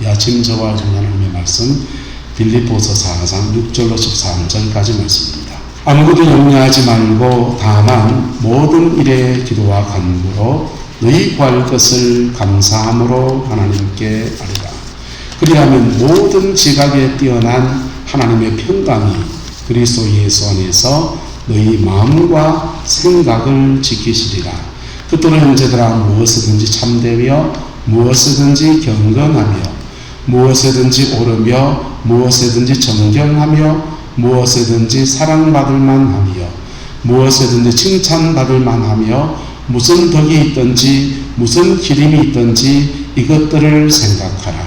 이 아침 저와 하나님의 말씀 빌립보서 4장 6절로 13절까지 말씀입니다. 아무것도 염려하지 말고 다만 모든 일에 기도와 간구로 너희 구할 것을 감사함으로 하나님께 아뢰라. 그리하면 모든 지각에 뛰어난 하나님의 평강이 그리스도 예수 안에서 너희 마음과 생각을 지키시리라. 그때는 형제들아 무엇이든지 참되며 무엇이든지 경건하며 무엇이든지 오르며 무엇이든지 정경하며 무엇이든지 사랑받을 만하며 무엇이든지 칭찬받을 만하며 무슨 덕이 있든지 무슨 기림이 있든지 이것들을 생각하라.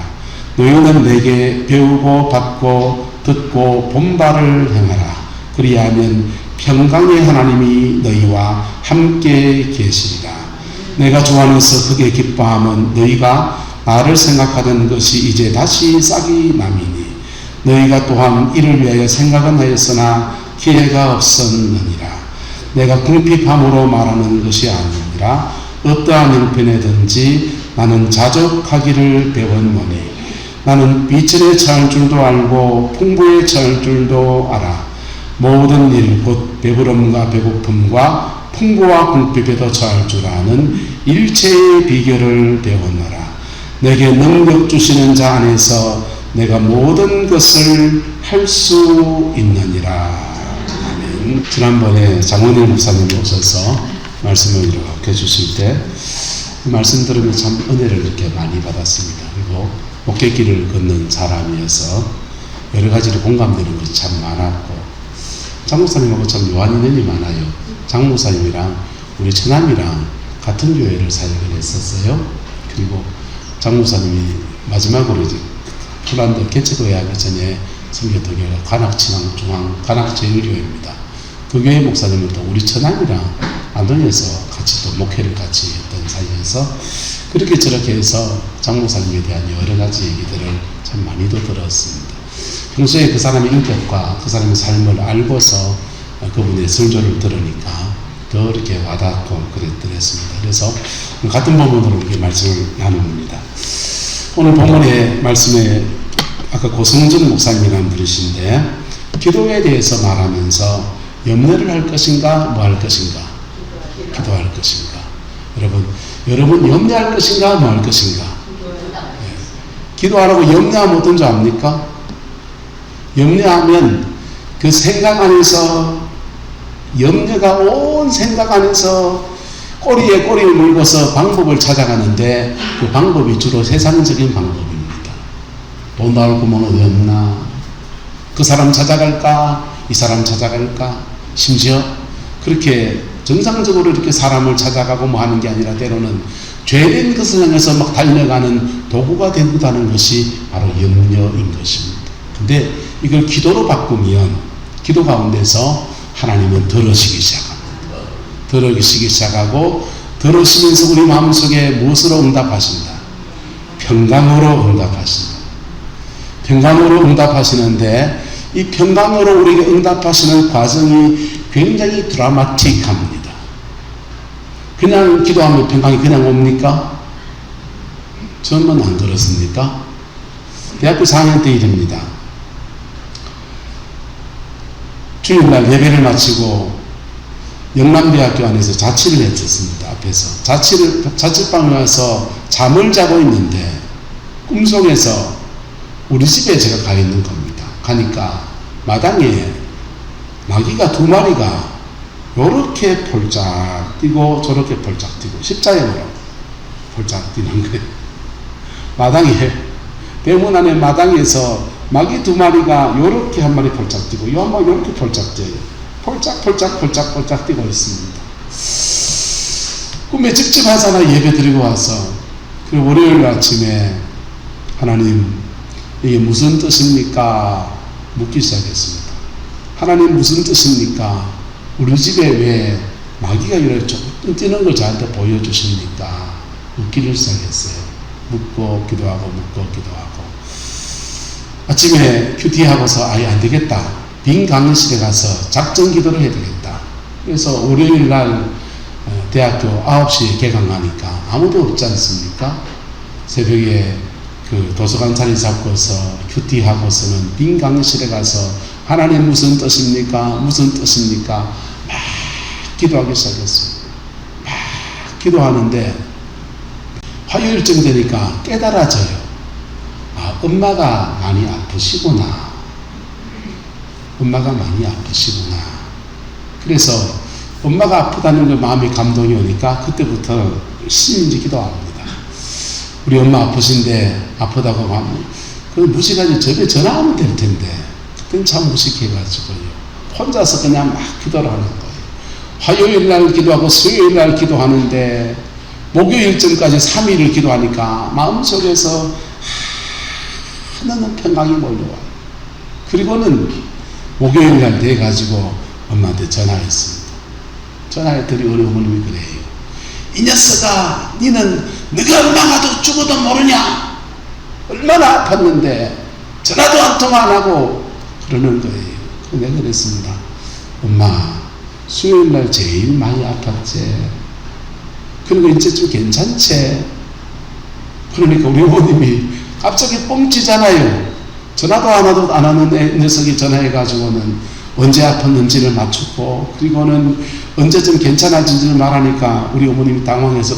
너희는 내게 배우고 받고 듣고 본바를 행하라. 그리하면 평강의 하나님이 너희와 함께 계시리라. 내가 주 안에서 크게 기뻐함은 너희가 나를 생각하던 것이 이제 다시 싹이 남이니 너희가 또한 이를 위하여 생각은 하였으나 기회가 없었느니라. 내가 궁핍함으로 말하는 것이 아니니라. 어떠한 형편에든지 나는 자족하기를 배웠노니 나는 비천에 처할 줄도 알고 풍부에 처할 줄도 알아. 모든 일 곧 배부름과 배고픔과 풍부와 궁핍에도 처할 줄 아는 일체의 비결을 배웠노라. 내게 능력 주시는 자 안에서 내가 모든 것을 할 수 있느니라. 아멘. 지난번에 장원일 목사님 오셔서 말씀을 이렇게 해주실 때 말씀 들으면 참 은혜를 이렇게 많이 받았습니다. 그리고 목회길을 걷는 사람이어서 여러 가지로 공감되는 것이 참 많았고 장 목사님하고 참 묘한 인연이 많아요. 장 목사님이랑 우리 처남이랑 같은 교회를 사역을 했었어요. 그리고 장 목사님이 마지막으로 이제 폴란드 개척교회 하기 전에 섬겼던 교회가 관악진앙중앙 관악제일교회입니다. 그 교회 목사님은 또 우리 처남이랑 안동에서 같이 또 목회를 같이 했던 사이에서 그렇게 저렇게 해서 장 목사님에 대한 여러 가지 얘기들을 참 많이도 들었습니다. 평소에 그 사람의 인격과 그 사람의 삶을 알고서 그분의 설교를 들으니까 더 이렇게 와닿고 그랬습니다. 그래서 같은 본문으로 이렇게 말씀을 나눕니다. 오늘 본문의 말씀에 아까 고성준 목사님이라는 분이신데 기도에 대해서 말하면서 염려를 할 것인가 뭐 할 것인가 기도할 것인가 여러분 염려할 것인가 뭐 할 것인가 기도하라고 염려하면 어떤 줄 압니까? 염려하면 그 생각 안에서 염려가 온 생각 안에서 꼬리에 꼬리를 물고서 방법을 찾아가는데 그 방법이 주로 세상적인 방법입니다. 돈 나올 구멍 어디 없나? 그 사람 찾아갈까? 이 사람 찾아갈까? 심지어 그렇게 정상적으로 이렇게 사람을 찾아가고 뭐 하는 게 아니라 때로는 죄된 것을 향해서 막 달려가는 도구가 된다는 것이 바로 염려인 것입니다. 근데 이걸 기도로 바꾸면 기도 가운데서 하나님은 들으시기 시작합니다. 들으시기 시작하고 들으시면서 우리 마음속에 무엇으로 응답하신다? 평강으로 응답하신다. 평강으로 응답하시는데 이 평강으로 우리에게 응답하시는 과정이 굉장히 드라마틱합니다. 그냥 기도하면 평강이 그냥 옵니까? 저는 안 그렇습니까? 대학교 4학년 때 일입니다. 주일날 예배를 마치고 영남대학교 안에서 자취를 했었습니다. 앞에서 자취방에 와서 잠을 자고 있는데 꿈속에서 우리 집에 제가 가 있는 겁니다. 가니까 마당에 마귀가 2마리가 요렇게 폴짝 뛰고 저렇게 폴짝 뛰고 십자형으로 폴짝 뛰는 거예요. 마당에 대문 안에 마당에서 마귀 2마리가 요렇게 한 마리 폴짝 뛰고 요 한 마리 요렇게 폴짝 뛰어요. 폴짝 뛰고 있습니다. 꿈에 찝찝하잖아. 예배 드리고 와서. 그리고 월요일 아침에 하나님 이게 무슨 뜻입니까? 묻기 시작했습니다. 하나님 무슨 뜻입니까? 우리 집에 왜 마귀가 이렇게 조금 뛰는 걸 저한테 보여주십니까? 묻기를 시작했어요. 묻고 기도하고 묻고 기도하고 아침에 큐티하고서 아예 안 되겠다. 빈 강의실에 가서 작전 기도를 해야 되겠다. 그래서 월요일 날 대학교 9시에 개강하니까 아무도 없지 않습니까? 새벽에 그 도서관 자리 잡고서 큐티하고서는 빈 강의실에 가서 하나님 무슨 뜻입니까? 무슨 뜻입니까? 막 기도하기 시작했어요. 막 기도하는데 화요일쯤 되니까 깨달아져요. 아, 엄마가 많이 아프시구나. 엄마가 많이 아프시구나. 그래서 엄마가 아프다는 그 마음이 감동이 오니까 그때부터 열심히 기도합니다. 우리 엄마 아프신데 아프다고 하면 그 무식하지 집에 전화하면 될 텐데 그때는 참 무식해가지고요. 혼자서 그냥 막 기도를 하는 거예요. 화요일 날 기도하고 수요일 날 기도하는데 목요일쯤까지 3일을 기도하니까 마음속에서 하나는 평강이 몰려와요. 그리고는 목요일 날 돼가지고 엄마한테 전화했습니다. 전화했더니 우리 어머님이 그래요. 이 녀석아, 니는 너가 엄마가 죽어도 모르냐? 얼마나 아팠는데 전화도 한 통 안 하고 그러는 거예요. 내가 그랬습니다. 엄마, 수요일 날 제일 많이 아팠지. 그리고 이제 좀 괜찮지. 그러니까 우리 어머님이 갑자기 뻥치잖아요. 전화도 안 하는 녀석이 전화해가지고는 언제 아팠는지를 맞추고 그리고는 언제쯤 괜찮아진지를 말하니까 우리 어머님이 당황해서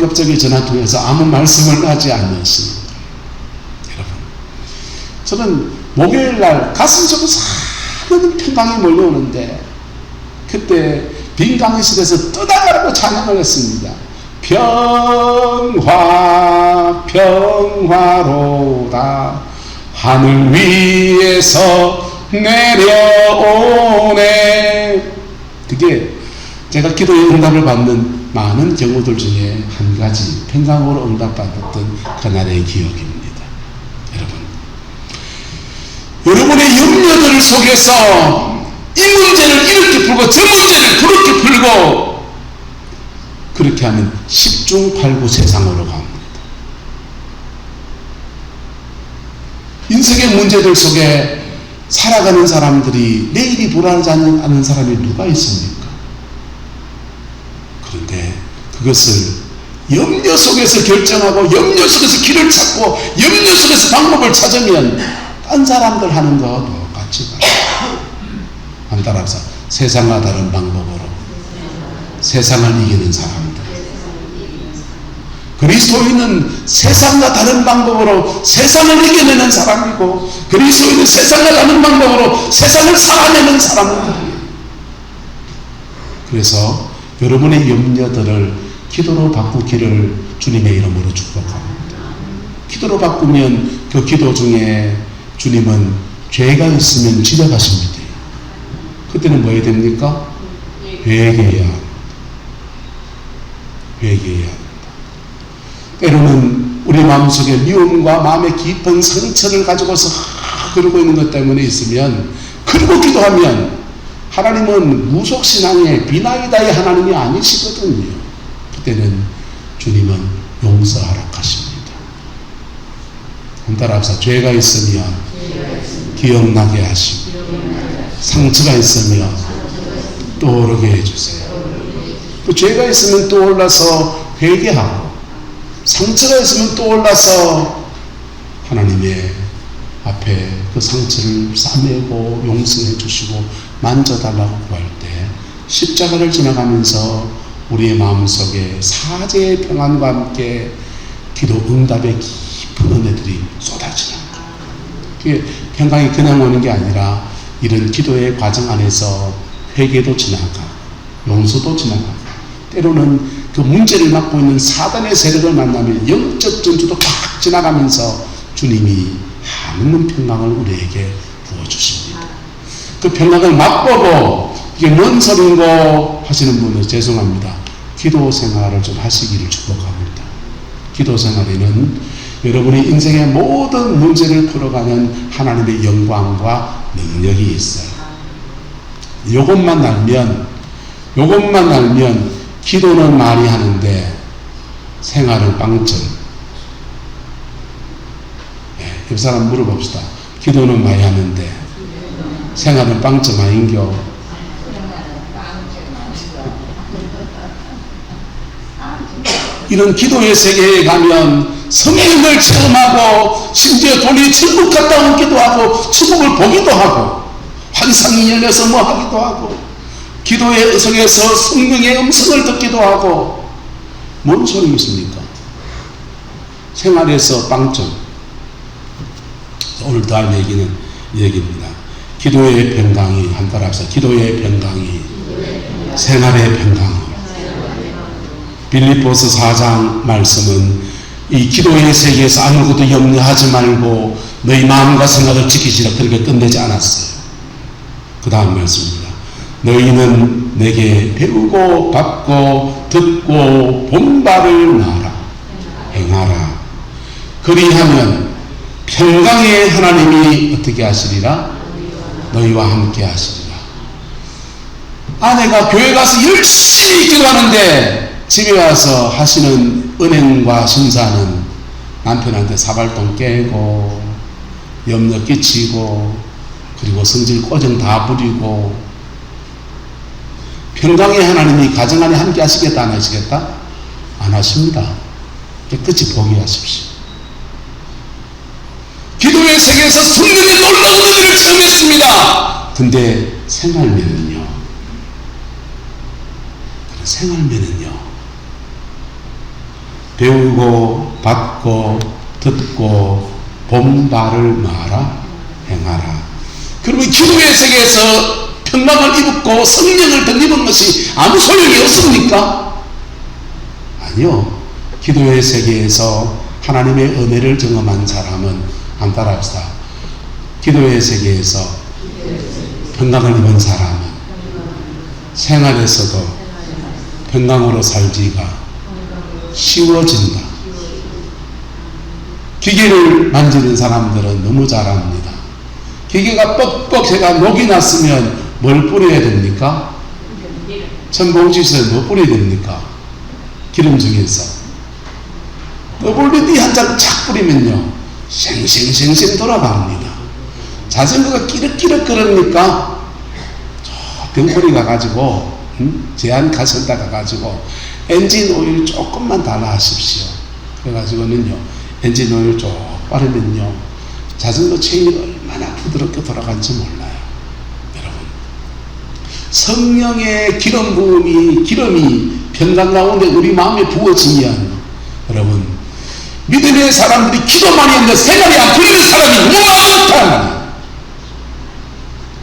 갑자기 전화 통해서 아무 말씀을 하지 않으십니다. 여러분, 저는 목요일날 가슴속에서 하나는 평강이 몰려오는데 그때 빈 강의실에서 떠나가라고 찬양을 했습니다. 평화 평화로다 하늘 위에서 내려오네. 그게 제가 기도의 응답을 받는 많은 경우들 중에 한 가지 평강으로 응답받았던 그날의 기억입니다. 여러분의 염려들 속에서 이 문제를 이렇게 풀고 저 문제를 그렇게 풀고 그렇게 하면 10중 8구 세상으로 갑니다. 인생의 문제들 속에 살아가는 사람들이 내일이 불안하지 않은 사람이 누가 있습니까? 그런데 그것을 염려 속에서 결정하고 염려 속에서 길을 찾고 염려 속에서 방법을 찾으면 딴 사람들 하는 거 똑같이 한 따라서 세상과 다른 방법으로 세상을 이기는 사람들. 그리스도인은 세상과 다른 방법으로 세상을 이겨내는 사람이고 그리스도인은 세상과 다른 방법으로 세상을 살아내는 사람입니다. 그래서 여러분의 염려들을 기도로 바꾸기를 주님의 이름으로 축복합니다. 기도로 바꾸면 그 기도 중에 주님은 죄가 있으면 지적하십니다. 그때는 뭐 해야 됩니까? 회개해야 합니다. 회개해야 합니다. 때로는 우리 마음속에 미움과 마음의 깊은 상처를 가지고서 그러고 있는 것 때문에 있으면 그리고 기도하면 하나님은 무속신앙의 비나이다의 하나님이 아니시거든요. 그때는 주님은 용서하라 하십니다. 따라합시다. 죄가 있으면 기억나게 하시고 상처가 있으면 떠오르게 해주세요. 또 죄가 있으면 떠올라서 회개하고 상처가 있으면 떠올라서 하나님의 앞에 그 상처를 싸매고 용서해 주시고 만져달라고 구할 때 십자가를 지나가면서 우리의 마음속에 사제의 평안과 함께 기도 응답의 깊은 은혜들이 쏟아지는 거예요. 평강이 그냥 오는 게 아니라 이런 기도의 과정 안에서 회개도 지나가 용서도 지나가 때로는 그 문제를 맡고 있는 사단의 세력을 만나면 영적 전투도 팍 지나가면서 주님이 하는 평강을 우리에게 부어주십니다. 그 평강을 맛보고 이게 뭔 소리인고 하시는 분은 죄송합니다. 기도 생활을 좀 하시기를 축복합니다. 기도 생활에는 여러분의 인생의 모든 문제를 풀어가는 하나님의 영광과 능력이 있어요. 요것만 알면 기도는 많이 하는데 생활은 빵점. 옆 사람 물어봅시다. 기도는 많이 하는데 생활은 빵점 아닌겨? 이런 기도의 세계에 가면 성령을 체험하고 심지어 돈이 천국 갔다 오기도 하고 천국을 보기도 하고 환상이 열려서 뭐 하기도 하고 기도의 속에서 성령의 음성을 듣기도 하고 뭔 소용이 있습니까? 생활에서 빵점. 오늘 더 할 얘기는 이 얘기입니다. 기도의 평강이 한달 앞서 기도의 평강이 생활의 평강. 빌립보서 4장 말씀은 이 기도의 세계에서 아무것도 염려하지 말고 너희 마음과 생각을 지키시라 그렇게 끝내지 않았어요. 그 다음 말씀입니다. 너희는 내게 배우고 받고 듣고 본 바를 말하라 행하라. 그리하면 평강의 하나님이 어떻게 하시리라? 너희와 함께 하시리라. 아내가 교회 가서 열심히 기도하는데 집에 와서 하시는 은행과 심사는 남편한테 사발동 깨고 염려 끼치고 그리고 성질 꼬정 다 부리고. 평강의 하나님이 가정 안에 함께 하시겠다 안 하시겠다? 안 하십니다. 깨끗이 포기하십시오. 기도의 세계에서 성령의 놀라운 은혜를 체험했습니다. 근데 생활면은요. 배우고 받고 듣고 본 바를 말하라 행하라. 그러면 기도의 세계에서 평강을 입었고 성령을 덧입은 것이 아무 소용이 없습니까? 아니요. 기도의 세계에서 하나님의 은혜를 경험한 사람은 안 따라합시다. 기도의 세계에서 평강을 입은 사람은 생활에서도 평강으로 살기가 쉬워진다. 기계를 만지는 사람들은 너무 잘합니다. 기계가 뻑뻑해가 녹이 났으면 뭘 뿌려야 됩니까? 천봉지수에 뭐 뿌려야 됩니까? 기름 중에서 WD 한 장 착 뿌리면요 쉥쉥쉥쉥 돌아갑니다. 자전거가 끼륵끼륵 그러니까 저 병거리 가가지고 제한 가설다 가가지고 엔진 오일 조금만 달라 하십시오. 그래가지고는요 엔진 오일 쭉 빠르면요 자전거 체인이 얼마나 부드럽게 돌아가는지 몰라요. 여러분 성령의 기름 부음이 기름이 평강 가운데 우리 마음에 부어지면 여러분 믿음의 사람들이 기도만 했는데 생활이 안 풀리는 사람이 너무 많다.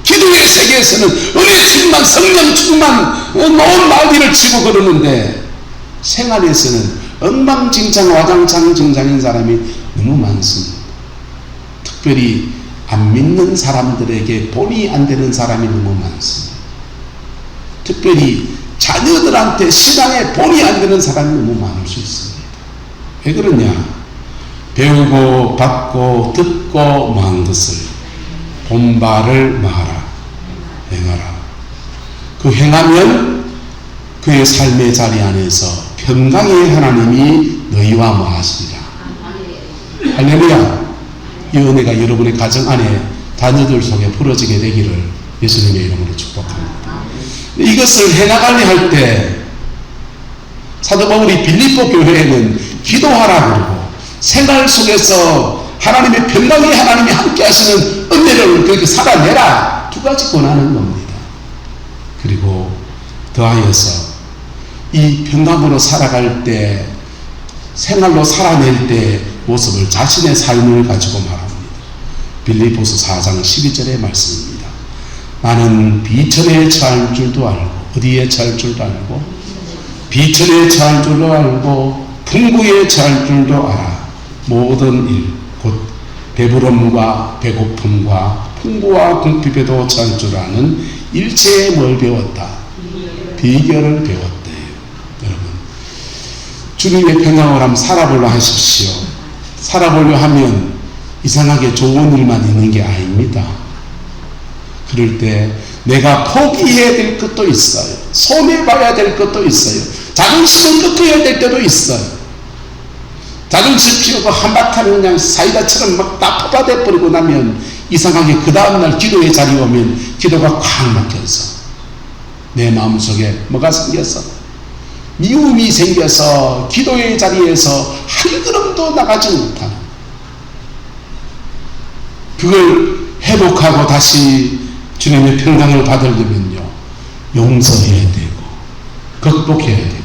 기도의 세계에서는 은혜 충만 성령 충만 온 난리를 치고 그러는데 생활에서는 엉망진창 와장창 정장인 사람이 너무 많습니다. 특별히 안 믿는 사람들에게 본이 안 되는 사람이 너무 많습니다. 특별히 자녀들한테 신앙에 본이 안 되는 사람이 너무 많을 수 있습니다. 왜 그러냐? 배우고 받고 듣고 망한 것을 본 바를 말하라 행하라. 그 행하면 그의 삶의 자리 안에서 평강의 하나님이 너희와 뭐 하시리라. 할렐루야. 이 은혜가 여러분의 가정 안에 자녀들 속에 풀어지게 되기를 예수님의 이름으로 축복합니다. 이것을 해나가려 할 때 사도 바울이 빌립보 교회에는 기도하라 그러고 생활 속에서 하나님의 평강의 하나님이 함께 하시는 은혜를 그렇게 살아내라 두 가지 권하는 겁니다. 그리고 더하여서 이 평강으로 살아갈 때 생활로 살아낼 때 모습을 자신의 삶을 가지고 말합니다. 빌립보서 4장 12절의 말씀입니다. 나는 비천에 처할 줄도 알고 어디에 처할 줄도 알고 비천에 처할 줄도 알고 풍부에 처할 줄도 알아. 모든 일 곧 배부름과 배고픔과 풍부와 궁핍에도 처할 줄 아는 일체에 뭘 배웠다? 비결을 배웠대요. 여러분 주님의 평강을 한번 살아보려 하십시오. 살아보려 하면 이상하게 좋은 일만 있는 게 아닙니다. 그럴 때 내가 포기해야 될 것도 있어요. 손해봐야 될 것도 있어요. 자존심을 꺾어야 될 때도 있어요. 자존심 피우고 한바탕 그냥 사이다처럼 막 다 퍼바대 버리고 나면 이상하게 그 다음날 기도의 자리에 오면 기도가 콱 막혀서 내 마음속에 뭐가 생겼어? 미움이 생겨서 기도의 자리에서 한 걸음도 나가지 못하는, 그걸 회복하고 다시 주님의 평강을 받으려면요, 용서해야 되고 극복해야 되고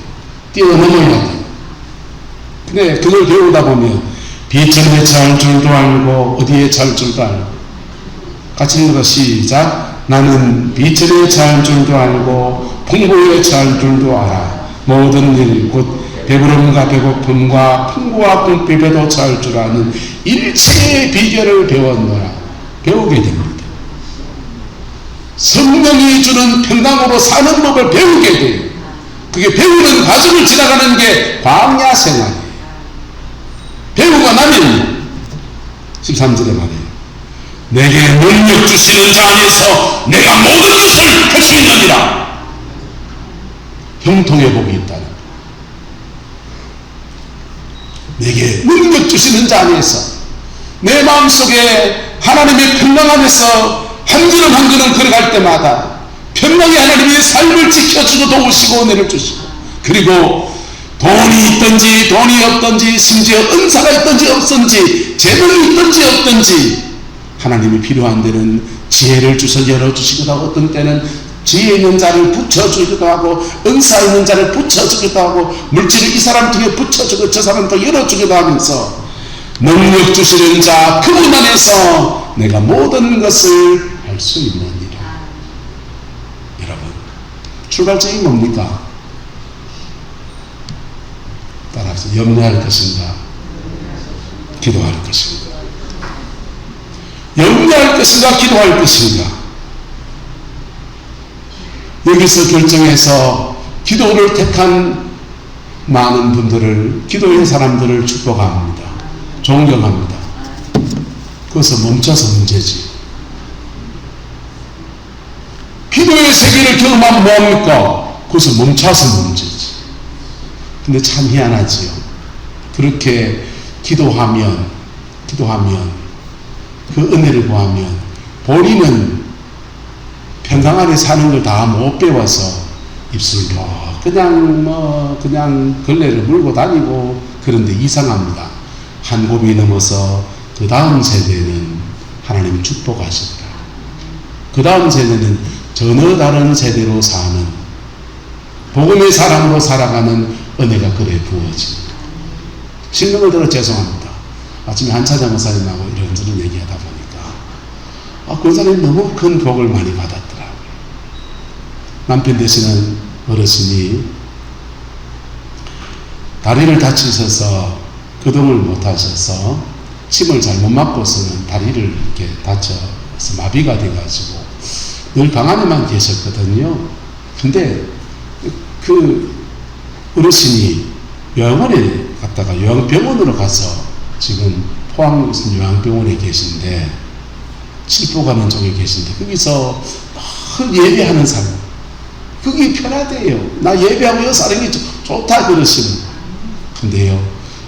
뛰어넘어야 되고. 근데 그걸 배우다 보면 비천에 처할 줄도 알고 어디에 처할 줄도 알고. 같이 읽어 시작. 나는 비천에 처할 줄도 알고 풍부에 처할 줄도 알아. 모든 일 곧 배부름과 배고픔과 풍부와 궁핍에도 처할 줄 아는 일체의 비결을 배웠노라. 배우게 됩니다. 성령이 주는 평강으로 사는 법을 배우게 돼요. 그게 배우는 과정을 지나가는 게 광야 생활이에요. 배우고 나면 13절에 말해요. 내게 능력 주시는 자 안에서 내가 모든 것을 할 수 있느니라. 형통의 복이 있다는 거예요. 내게 능력 주시는 자 안에서 내 마음속에 하나님의 평강 안에서 한 걸음 한 걸음 걸어갈 때마다 평강의 하나님의 삶을 지켜주고 도우시고 은혜를 주시고, 그리고 돈이 있든지 돈이 없든지 심지어 은사가 있든지 없든지 재능이 있든지 없든지 하나님이 필요한 데는 지혜를 주셔 열어주시기도 하고, 어떤 때는 지혜 있는 자를 붙여주기도 하고 은사 있는 자를 붙여주기도 하고 물질을 이 사람 통해 붙여주고 저 사람 또 열어주기도 하면서 능력 주시는 자 그분 안에서 내가 모든 것을 할 수 있느니라. 여러분, 출발점이 뭡니까? 따라서 염려할 것인가 기도할 것인가, 염려할 것인가 기도할 것인가. 여기서 결정해서 기도를 택한 많은 분들을, 기도의 사람들을 축복합니다. 존경합니다. 그것은 멈춰서 문제지. 기도의 세계를 경험하면 뭐합니까? 그것은 멈춰서 문제지. 근데 참 희한하지요. 그렇게 기도하면 그 은혜를 구하면 본인은 평강 안에 사는 걸 다 못 배워서 입술로 그냥 걸레를 물고 다니고, 그런데 이상합니다. 한 곱이 넘어서 그 다음 세대는 하나님이 축복하시더라. 그 다음 세대는 전혀 다른 세대로 사는 복음의 사람으로 살아가는 은혜가 그래 부어집니다. 실명을 들어 죄송합니다. 아침에 한차장 목사님하고 이런저런 얘기하다 보니까 그 사람이 너무 큰 복을 많이 받았더라고요. 남편 되시는 어르신이 다리를 다치셔서 거동을 못하셔서 침을 잘못 맞고서는 다리를 이렇게 다쳐서 마비가 돼가지고 늘 방 안에만 계셨거든요. 근데 그 어르신이 요양원에 갔다가 요양병원으로 가서 지금 포항 요양병원에 계신데, 칠포 가는 쪽에 계신데, 거기서 막 예배하는 사람, 그게 편하대요. 나 예배하고 여기 사는 게 좋다 그러시는. 근데요,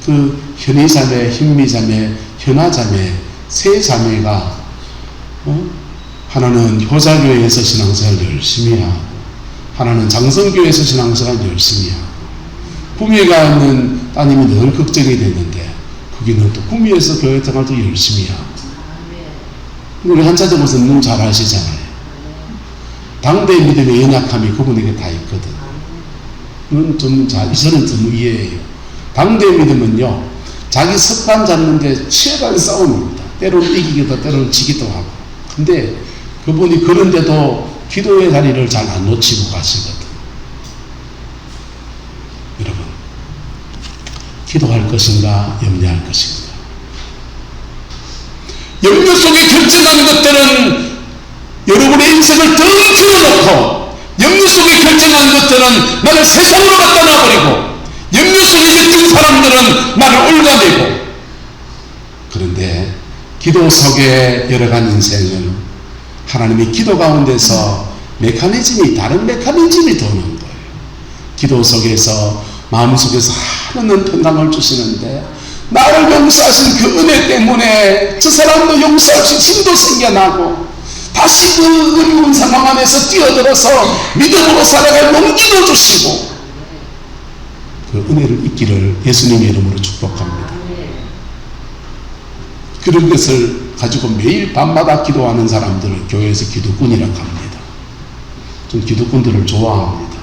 그 현희자매, 현미자매, 현아자매 세 자매가 하나는 효자교회에서 신앙생활 열심히 하고, 하나는 장성교회에서 신앙생활 열심히 하고, 구미에 있는 따님이 늘 걱정이 됐는데 거기는 또 구미에서 교회생활도 열심히 하고. 우리 한차장 목사님 너무 잘 아시잖아요. 당대 믿음의 연약함이 그분에게 다 있거든. 저는 좀 이해해요. 당대 믿음은요, 자기 습관 잡는데 치열한 싸움입니다. 때로는 이기기도 때로는 지기도 하고. 근데 그분이 그런데도 기도의 자리를 잘 안 놓치고 가시거든. 여러분, 기도할 것인가 염려할 것인가. 염려 속에 결정하는 것들은 여러분의 인생을 더 키워놓고, 염려 속에 결정하는 것들은 나를 세상으로 갖다 놔버리고, 염려 속에 엮인 사람들은 나를 올가매고. 그런데 기도 속에 열어간 인생은 하나님이 기도 가운데서 다른 메커니즘이 도는 거예요. 기도 속에서, 마음속에서 하나는 평강을 주시는데, 나를 용서하신 그 은혜 때문에 저 사람도 용서할 수 힘도 생겨나고, 다시 그 어려운 상황 안에서 뛰어들어서 믿음으로 살아갈 용기도 주시고, 그 은혜를 잊기를 예수님의 이름으로 축복합니다. 그런 것을 가지고 매일 밤마다 기도하는 사람들을 교회에서 기도꾼이라고 합니다. 좀 기도꾼들을 좋아합니다.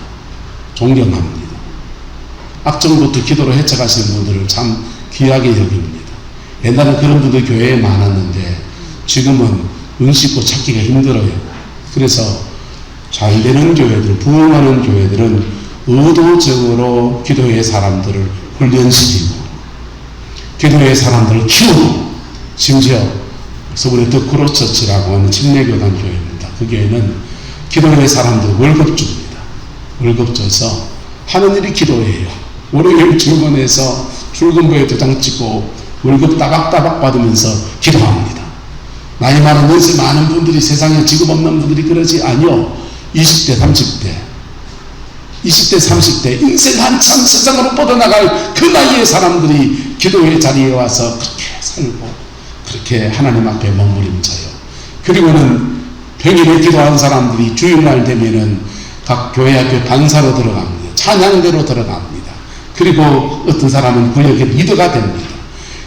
존경합니다. 악정부터 기도로 헤쳐가시는 분들을 참 귀하게 여깁니다. 옛날에 그런 분들 교회에 많았는데 지금은 눈 씻고 찾기가 힘들어요. 그래서 잘 되는 교회들, 부흥하는 교회들은 의도적으로 기도의 사람들을 훈련시키고 기도의 사람들을 키우고, 심지어 서울의 더 크로스처치라고 하는 침례교단 교회입니다. 그 교회는 기도의 사람들 월급 줍니다. 월급 줘서 하는 일이 기도예요. 월요일 출근해서 출근부에 도장 찍고 월급 따박따박 받으면서 기도합니다. 나이 많은 연세 많은 분들이, 세상에 직업 없는 분들이 그러지 아니요. 20대 30대 20대 30대 인생 한참 세상으로 뻗어나갈 그 나이의 사람들이 기도의 자리에 와서 그렇게 살고 그렇게 하나님 앞에 머무림쳐요. 그리고는 평일에 기도하는 사람들이 주일날 되면은 각 교회 앞에 반사로 들어갑니다. 찬양대로 들어갑니다. 그리고 어떤 사람은 구역의 리더가 됩니다.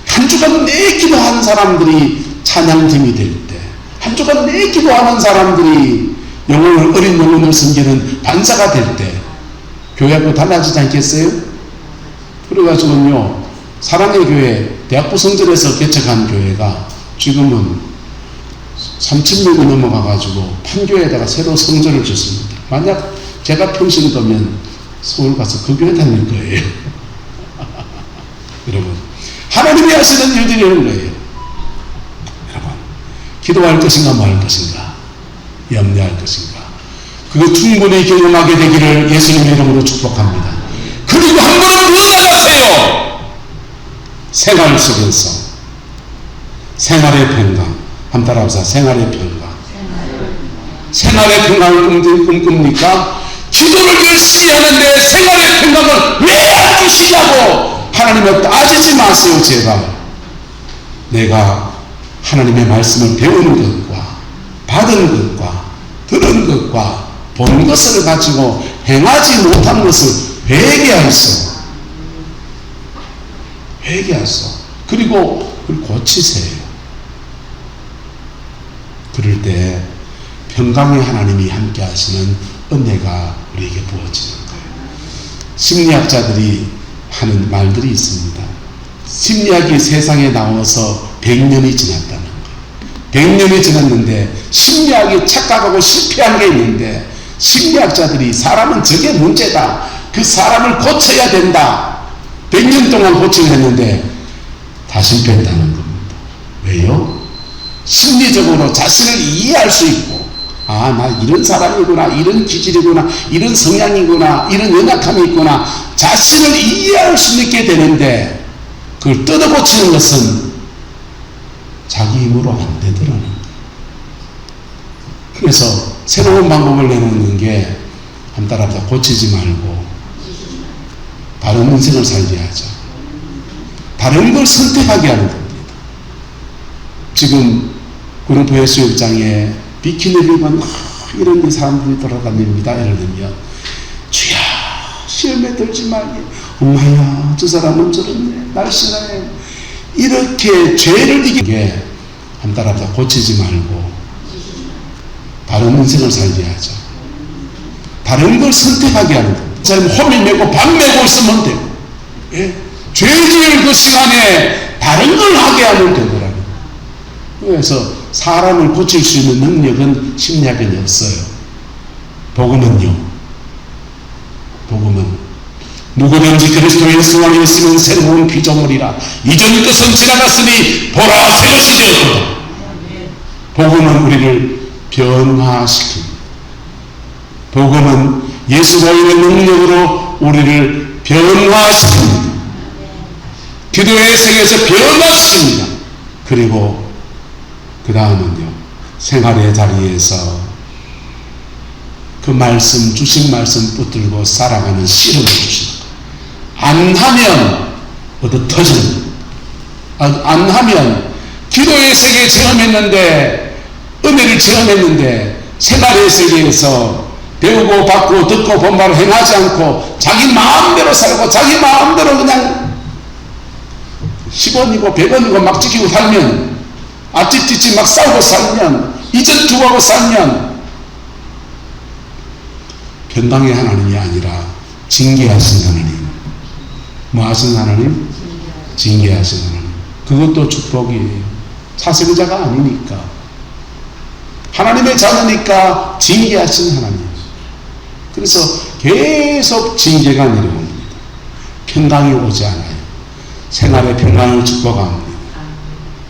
한 주간 내 기도하는 사람들이 찬양팀이 될 때, 한 주간 내 기도하는 사람들이 어린 영혼을 섬기는 반사가 될 때 교회하고 달라지지 않겠어요? 그래가지고요, 사랑의 교회, 대학부 성전에서 개척한 교회가 지금은 3,000명이 넘어가가지고 판교에다가 새로 성전을 짓습니다. 만약 제가 평생 거면 서울 가서 그 교회 다닐 거예요. 여러분, 하나님이 하시는 일들이라는 거예요. 여러분, 기도할 것인가 말 것인가, 염려할 것인가, 그거 충분히 경험하게 되기를 예수님의 이름으로 축복합니다. 그리고 한 걸음 더 나가세요. 생활 속에서 생활의 평강, 한번 따라합시다. 생활의 평강. 생활의 평강을 꿈꿉니까? 기도를 열심히 하는데 생활의 평강을 왜 안 주시냐고 하나님을 따지지 마세요. 제발. 내가 하나님의 말씀을 배우는 것과 받은 것과 들은 것과 본 것을 가지고 행하지 못한 것을 회개하소. 회개하소. 그리고 그걸 고치세요. 그럴 때 평강의 하나님이 함께 하시는 은혜가 우리에게 부어지는 거예요. 심리학자들이 하는 말들이 있습니다. 심리학이 세상에 나와서 100년이 지났다는 거예요. 100년이 지났는데 심리학이 착각하고 실패한 게 있는데, 심리학자들이 사람은 저게 문제다, 그 사람을 고쳐야 된다, 100년 동안 고치려 했는데 다 실패했다는 겁니다. 왜요? 심리적으로 자신을 이해할 수 있고, 아, 나 이런 사람이구나, 이런 기질이구나, 이런 성향이구나, 이런 연약함이 있구나, 자신을 이해할 수 있게 되는데 그걸 뜯어 고치는 것은 자기 힘으로 안 되더라는 거예요. 그래서 새로운 방법을 내놓는 게, 한 따라서 고치지 말고 다른 인생을 살게 하자. 다른 걸 선택하게 하는 겁니다. 지금 구룡포 해수욕장에 비키니를 입은 이런 사람들이 돌아다닙니다. 예를 들면, 주야, 시험에 들지 말게. 엄마야, 저 사람은 저렇네, 날씬하네. 이렇게 죄를 이기는 게, 한 따라서 고치지 말고 다른 인생을 살게 하자. 다른 걸 선택하게 하는 겁니다. 사람 홈이 메고 방 메고 있으면 되고, 예? 죄 지을 그 시간에 다른 걸 하게 하면 되더라고요. 그래서 사람을 고칠 수 있는 능력은 심리학에 없어요. 복음은요, 복음은 누구든지 그리스도 예수 안에 있으면 새로운 피조물이라, 이전 것은 지나갔으니 보라, 새 것이 되었다. 복음은 우리를 변화시킵니다. 복음은 예수로의 능력으로 우리를 변화시킵니다. 기도의 세계에서 변화시킵니다. 그리고 그 다음은요, 생활의 자리에서 그 말씀, 주신 말씀 붙들고 살아가는 씨름을 주시는 거예요. 안 하면 얻어 터지는, 안 하면 기도의 세계에 체험했는데, 은혜를 체험했는데 생활의 세계에서 배우고 받고 듣고 본 바를 행하지 않고 자기 마음대로 살고 자기 마음대로 그냥 10원이고 100원이고 막 지키고 살면, 앞집짓지 막 싸우고 살면, 이전 주고하고 살면 변방의 하나님이 아니라 징계하신 하나님. 뭐 하신 하나님? 징계하신 하나님. 그것도 축복이에요. 사생자가 아니니까, 하나님의 자녀니까 징계하신 하나님. 그래서 계속 징계가 내려옵니다. 평강이 오지 않아요. 생활의 평강을 축복합니다.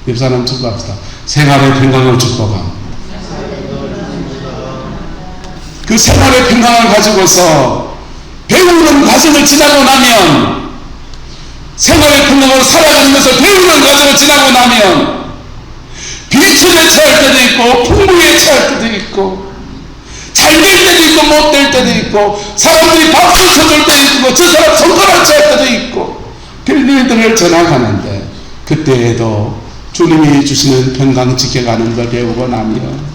옆 사람 축복합시다. 생활의 평강을 축복합니다. 그 생활의 평강을 가지고서 배우는 과정을 지나고 나면, 생활의 평강으로 살아가면서 배우는 과정을 지나고 나면 비천에 처할 때도 있고 풍부에 처할 때도 있고, 잘 될 때도 있고 못 될 때도 있고, 사람들이 박수 쳐줄 때도 있고 저 사람 손가락 칠 때도 있고, 별일들을 전화가는데, 그때에도 주님이 주시는 평강 지켜가는 걸 배우고 나면,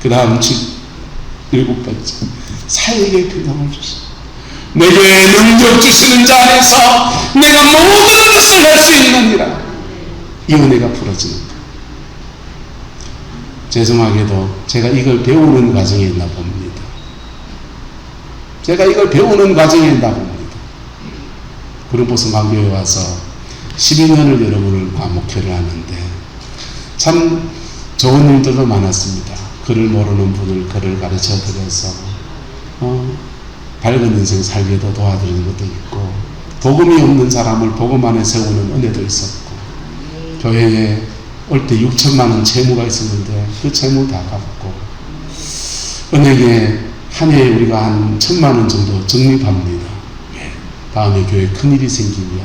그 다음 7번째, 사역의 평강을 주시고, 내게 능력 주시는 자 안에서 내가 모든 것을 할 수 있느니라. 이 은혜가 풀어지는 거예요. 죄송하게도 제가 이걸 배우는 과정에 있나 봅니다. 제가 이걸 배우는 과정에 있나 봅니다. 구름포 성강교회 와서 12년을 여러분을 목회를 하는데 참 좋은 일들도 많았습니다. 글을 모르는 분을 글을 가르쳐 드려서 밝은 인생 살기도 도와드리는 것도 있고, 복음이 없는 사람을 복음 안에 세우는 은혜도 있었고, 교회에 올 때 6천만 원 채무가 있었는데 그 채무 다 갚고, 은행에 한 해에 우리가 한 1,000만 원 정도 적립합니다. 다음에 교회에 큰일이 생기면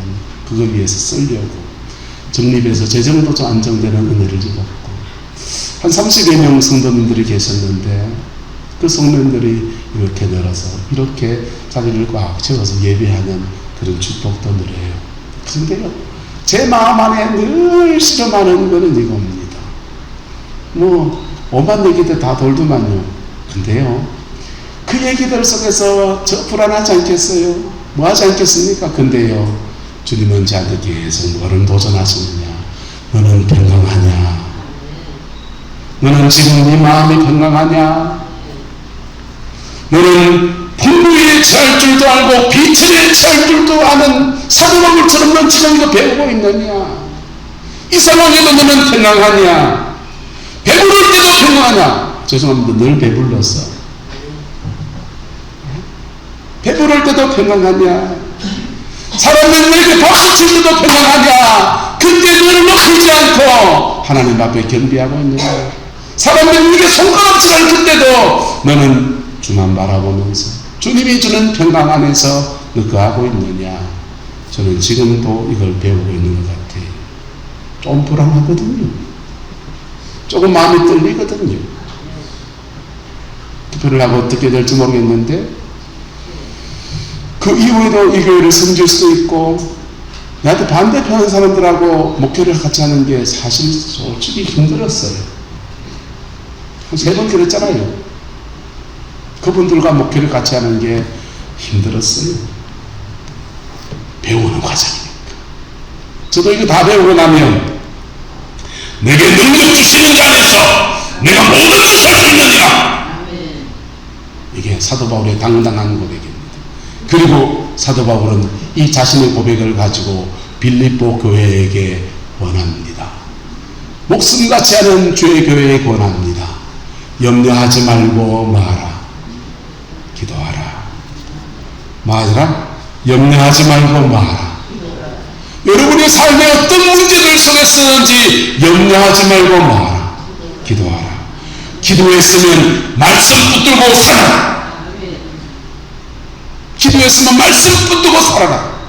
그걸 위해서 쓰려고 적립해서 재정도 좀 안정되는 은혜를 입었고, 한 30여 명 성도님들이 계셨는데 그 성도님들이 이렇게 늘어서 이렇게 자리를 꽉 채워서 예배하는 그런 축복도 누려요. 그런데요, 제 마음 안에 늘 실험하는 것은 이겁니다. 뭐 오만 얘기들 다 돌더만요. 근데요, 그 얘기들 속에서 저 불안하지 않겠어요? 뭐 하지 않겠습니까? 근데요, 주님은 저한테 계속 뭐를 도전하시느냐? 너는 평강하냐? 너는 지금 네 마음이 평강하냐? 너는 풍부에 처할 줄도 알고 비천에 처할 줄도 아는 사도바울처럼 넌 지금 이거 배우고 있느냐? 이 상황에도 너는 평강하냐? 배부를 때도 평강하냐? 죄송합니다. 늘 배불렀어. 배부를 때도 평강하냐? 사람들이 내게 박수 칠 때도 평강하냐? 그때 너를 높이지 않고 하나님 앞에 겸비하고 있느냐? 사람들이 내게 손가락질할 그때도 너는 주만 바라보면서 주님이 주는 평강 안에서 너 거하고 있느냐? 저는 지금도 이걸 배우고 있는 것 같아요. 좀 불안하거든요. 조금 마음이 떨리거든요. 투표를 하고 어떻게 될지 모르겠는데, 그 이후에도 이 교회를 섬길 수도 있고, 나한테 반대편하는 사람들하고 목회를 같이 하는 게 사실 솔직히 힘들었어요. 한 3번 그랬잖아요. 그분들과 목회를 같이 하는 게 힘들었어요. 배우는 과정이니까. 저도 이거 다 배우고 나면 내게 능력 주시는 자 안에서 내가 모든 것을 할 수 있느니라. 이게 사도 바울의 당당한 고백입니다. 그리고 사도 바울은 이 자신의 고백을 가지고 빌립보 교회에게 권합니다. 목숨같이 하는 주의 교회에 권합니다. 염려하지 말고 마라. 기도하라. 뭐하라? 염려하지 말고 마라. 여러분의 삶의 어떤 문제들 속에 쓰는지 염려하지 말고 마라. 기도하라. 기도했으면 말씀 붙들고 살아라. 기도했으면 말씀 붙들고 살아라.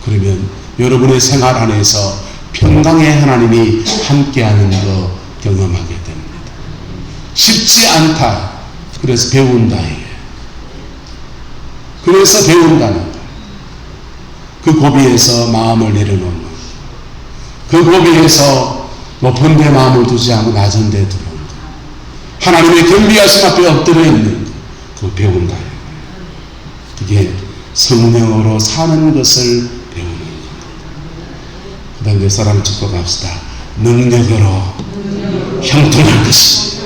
그러면 여러분의 생활 안에서 평강의 하나님이 함께하는 거 경험하게 됩니다. 쉽지 않다. 그래서 배운다. 그래서 배운다는 거. 그 고비에서 마음을 내려놓는, 그 고비에서 높은 데 마음을 두지 않고 낮은 데 두는 거, 하나님의 겸비하심 앞에 엎드려 있는 거, 배운다. 그게 성령으로 사는 것을 배우는 겁니다. 그 다음에 사랑을 축복합시다. 능력으로 형통할 것입니다.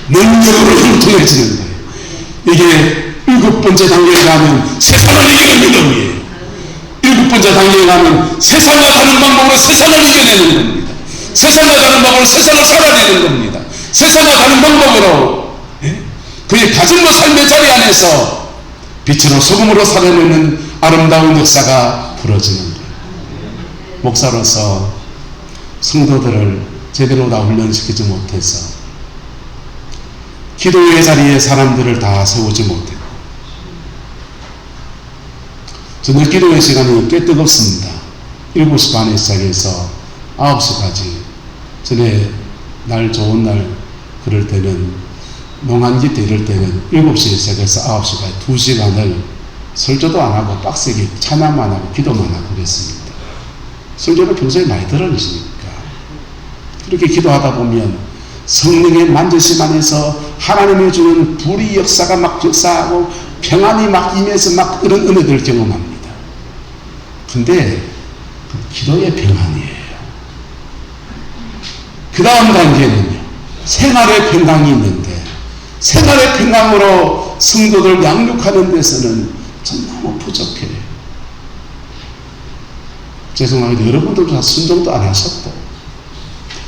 능력으로 형통해지는 거예요. 이게 7번째 단계에 가면 세상을 이기는 믿음이에요. 7번째 단계에 가면 세상과 다른 방법으로 세상을 이겨내는 겁니다. 세상과 다른 방법으로 세상을 살아내는 겁니다. 세상과 다른 방법으로 그의 가정과 삶의 자리 안에서 빛으로 소금으로 살아내는 아름다운 역사가 벌어지는 거예요. 목사로서 성도들을 제대로 다 훈련시키지 못해서 기도의 자리에 사람들을 다 세우지 못했고, 저는 기도의 시간이 꽤 뜨겁습니다. 7시 반에 시작해서 9시까지. 전에 날 좋은 날 그럴 때는 농한기 때 이럴 때는 7시에 시작해서 9시까지 2시간을 설교도 안 하고 빡세게 찬양만 하고 기도만 하고 그랬습니다. 설교는 평소에 많이 들으시니까. 그렇게 기도하다 보면 성령의 만지심 안에서 하나님이 주는 불의 역사가 막 역사하고 평안이 막 임해서 막 그런 은혜들을 경험합니다. 근데 그 기도의 평안이에요. 그 다음 단계는요, 생활의 평강이 있는데, 생활의 평강으로 성도들 양육하는 데서는 전 너무 부족해요. 죄송합니다. 여러분들도 다 순종도 안 하셨고,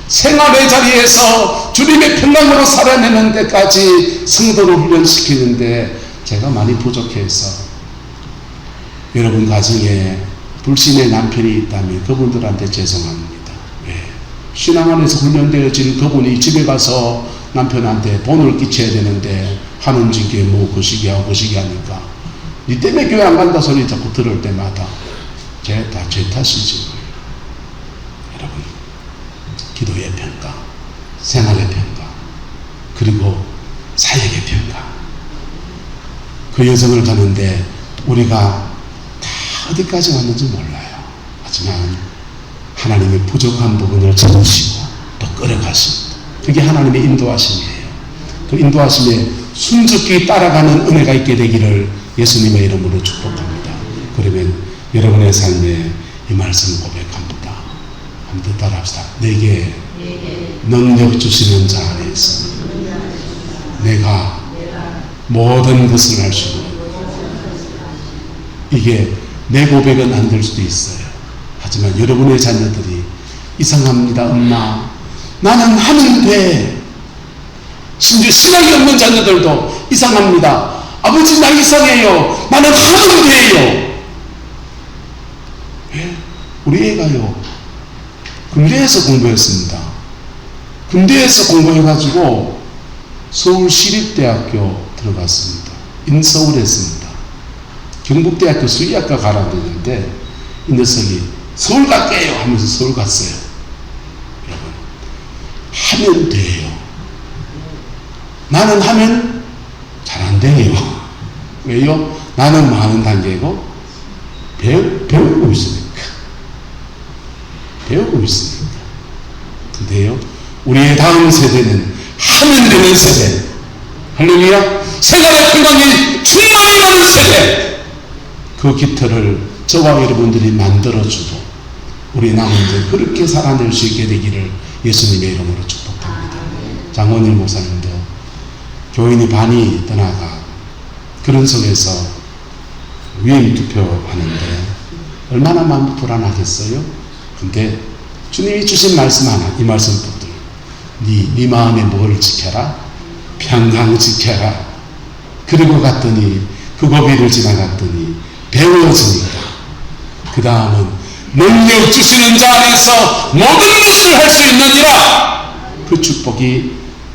생활의 자리에서 주님의 평강으로 살아내는 데까지 성도를 훈련시키는데 제가 많이 부족해서, 여러분 가정에 불신의 남편이 있다면 그분들한테 죄송합니다. 왜? 신앙 안에서 훈련되어진 그분이 집에 가서 남편한테 본을 끼쳐야 되는데 하는 짓게 뭐 거시기 하고 거시기 하니까 니 때문에 교회 안 간다 소리 자꾸 들을 때마다 제 탓이지. 여러분, 기도의 평강, 생활의 평강, 그리고 사역의 평강. 그 여정을 가는데 우리가 다 어디까지 왔는지 몰라요. 하지만 하나님의 부족한 부분을 채우시고 또 끌어가십니다. 그게 하나님의 인도하심이에요. 그 인도하심에 순적히 따라가는 은혜가 있게 되기를 예수님의 이름으로 축복합니다. 그러면 여러분의 삶에 이 말씀 고백합니다. 한번 따라 합시다. 내게 능력 주시는 자 안에서 내가 모든 것을 할 수 있는, 이게 내 고백은 안 될 수도 있어요. 하지만 여러분의 자녀들이 이상합니다. 엄마, 나는 하면 돼. 심지어 신앙이 없는 자녀들도 이상합니다. 아버지, 나 이상해요. 나는 하면 돼요. 왜? 우리 애가요, 군대에서 공부했습니다. 군대에서 공부해가지고 서울시립대학교 들어갔습니다. 인서울 했습니다. 경북대학교 수의학과 가라고 했는데 이 녀석이 서울 갈게요 하면서 서울 갔어요. 여러분, 하면 돼요. 나는 하면 잘 안 돼요. 왜요? 나는 많은 단계고 배우고 있으니까. 배우고 있으니까. 근데요, 우리의 다음 세대는 하면 되는 세대. 할렐루야. 생활의 평강이 충만히 많은 세대. 그 깃털을 저와 여러분들이 만들어주고 우리 남은들 그렇게 살아낼 수 있게 되기를 예수님의 이름으로 축복합니다. 장원일 목사님도 교인이 반이 떠나가 그런 속에서 위임 투표하는데 얼마나 마음 불안하겠어요? 근데 주님이 주신 말씀 하나, 이 말씀 붙들. 네 마음에 뭘 지켜라? 평강 지켜라. 그리고 갔더니 그 고비를 지나갔더니 배워지니까 그 다음은 능력 주시는 자 안에서 모든 것을 할 수 있느니라. 그 축복이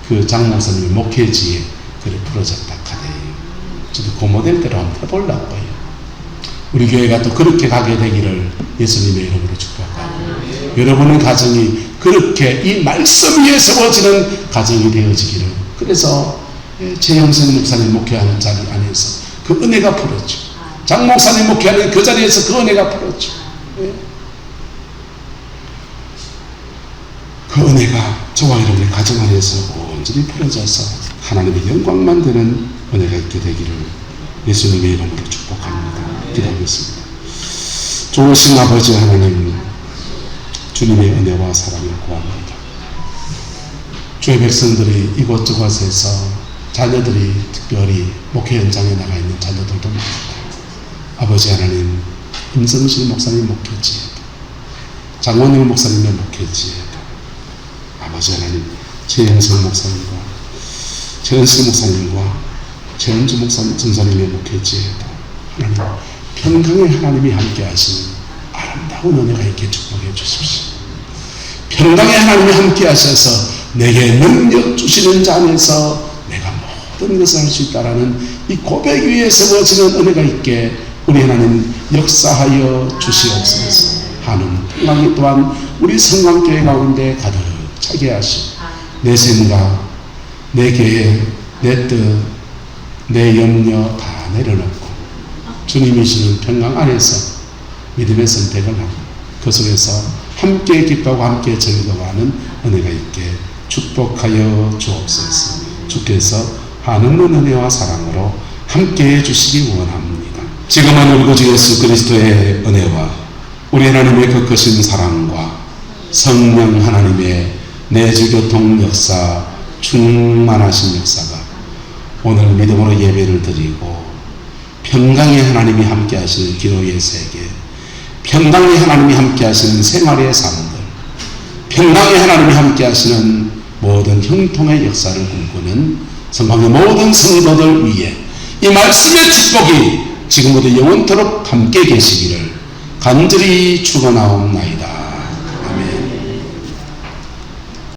그 장목사님의 목회지에 그래 풀어졌다 카대요. 저도 그 모델대로 한번 해보려고요. 우리 교회가 또 그렇게 가게 되기를 예수님의 이름으로 축복하고, 여러분의 가정이 그렇게 이 말씀 위에 세워지는 가정이 되어지기를. 그래서 최영선 목사님 목회하는 자리 안에서 그 은혜가 풀었죠. 장 목사님 목회하는 그 자리에서 그 은혜가 풀었죠. 그 은혜가 저와 여러분의 가정 안에서 온전히 풀어져서 하나님의 영광만 되는 은혜가 있게 되기를 예수님의 이름으로 축복합니다. 기도하겠습니다. 좋으신 아버지 하나님, 주님의 은혜와 사랑을 구합니다. 주의 백성들이 이곳저곳에서 자녀들이 특별히 목회 현장에 나가 있는 자녀들도 많습니다. 아버지 하나님, 임성실 목사님 목회지에도, 장원일 목사님의 목회지에도, 아버지 하나님, 최현성 목사님과 최은실 목사님과 최은주 목사님 전사님의 목회지에도 하나님, 평강의 하나님이 함께 하시는 아름다운 은혜가 있게 축복해 주십시오. 평강의 하나님이 함께 하셔서 내게 능력 주시는 자 안에서 내가 모든 것을 할 수 있다라는 이 고백 위에 세워지는 은혜가 있게 우리 하나님 역사하여 주시옵소서. 하는 평강이 또한 우리 성광교회 가운데 가득 차게 하시고 내 생각, 내 계획, 내 뜻, 내 염려 다 내려놓고 주님이 주시는 평강 안에서 믿음의 선택을 하고 그 속에서 함께 기뻐하고 함께 즐거워하는 은혜가 있게 축복하여 주옵소서. 주께서 하늘의 은혜와 사랑으로 함께해 주시기 원합니다. 지금은 우리 주 예수 그리스도의 은혜와 우리 하나님의 그 크신 사랑과 성령 하나님의 내주교통 역사, 충만하신 역사가 오늘 믿음으로 예배를 드리고 평강의 하나님이 함께 하시는 기도의 세계, 평강의 하나님이 함께 하시는 생활의 삶들, 평강의 하나님이 함께 하시는 모든 형통의 역사를 꿈꾸는 성광의 모든 성도들 위해 이 말씀의 축복이 지금부터 영원토록 함께 계시기를 간절히 축원하옵나이다.